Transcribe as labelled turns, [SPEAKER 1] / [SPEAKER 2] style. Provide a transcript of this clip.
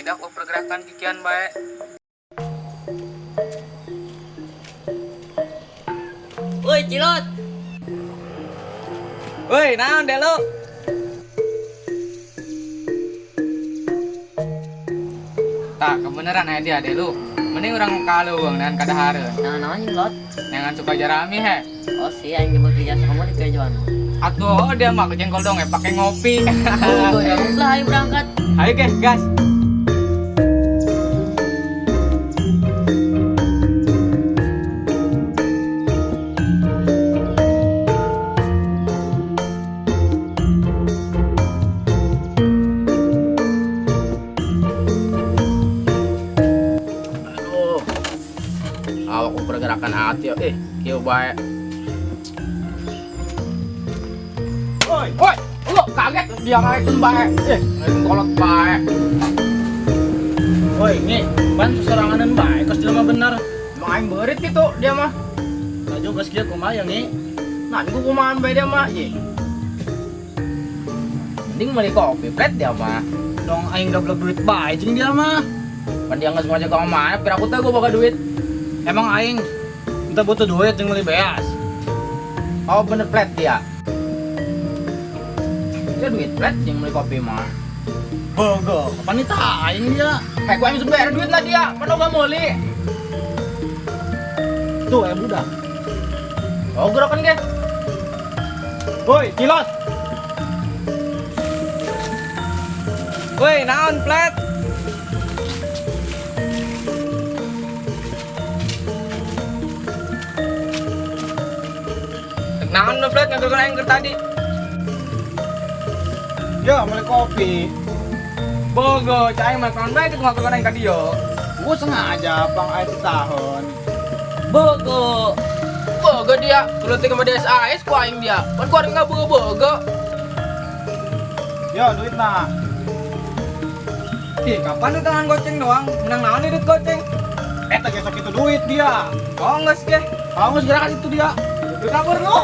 [SPEAKER 1] dah aku pergerakan kikian baik.
[SPEAKER 2] Woi Cilot.
[SPEAKER 1] Woi, naon deh lu? Tak, kebenaran dia deh lu. Mending orang kalau bang dengan kadahare.
[SPEAKER 2] Nah namanya Cilot.
[SPEAKER 1] Jangan suka jarami he.
[SPEAKER 2] Oh sih yang nyebut kerja sama di kerjaan.
[SPEAKER 1] Atuh dia mah jengkol dong pakai ngopi.
[SPEAKER 2] Oh ya udah ayo berangkat.
[SPEAKER 1] Ayo guys, gas. Aduh. Awakku pergerakan hati kieu bae. Woi, lu kaget dia ngaikin bae. Ngaikin kolot bae.
[SPEAKER 3] Woi, ini ban seranganan bae, kos jelema bener.
[SPEAKER 1] Emang aing beurit gitu dia mah.
[SPEAKER 3] Nah juga sekieu kumaha nih.
[SPEAKER 1] Nah, niku kumahan bae dia mah, ye. Mending meuli kopi plet dia mah.
[SPEAKER 3] Dong aing gablok duit bae jeung dia mah.
[SPEAKER 1] Pan dia geus ngajak ka mana, pira aku teh gua boga duit.
[SPEAKER 3] Emang aing minta butuh duit jeung meuli beas.
[SPEAKER 1] Oh, bener plet dia. Dia duit plet yang meuli kopi mah.
[SPEAKER 3] Bogo, kapan nih aing dia?
[SPEAKER 1] Gua yang bayar duit lah dia, pan gak meuli.
[SPEAKER 3] Tuh budak.
[SPEAKER 1] Oh, gerakan ge.
[SPEAKER 3] Woi, Cilot.
[SPEAKER 1] Woi, naon plet? Naon lo plet ngatur aing keur tadi?
[SPEAKER 3] Ya, meuli kopi.
[SPEAKER 1] Bogo, cai mah kawan bae ngatur aing tadi yo.
[SPEAKER 3] Gua sengaja pang aing tahun.
[SPEAKER 1] Bogo. Bogo dia, kalau tinggal sama DSAS ku aing dia. Kan ku aing enggak bogo-bogo.
[SPEAKER 3] Ya, duit nah.
[SPEAKER 1] Ih, kapan lu tangan goceng doang? Menang naon nih duit goceng?
[SPEAKER 3] Eta gesok itu duit dia.
[SPEAKER 1] Oh, geus ge.
[SPEAKER 3] Kalau geus gerakan itu dia.
[SPEAKER 1] Lu kabur lu.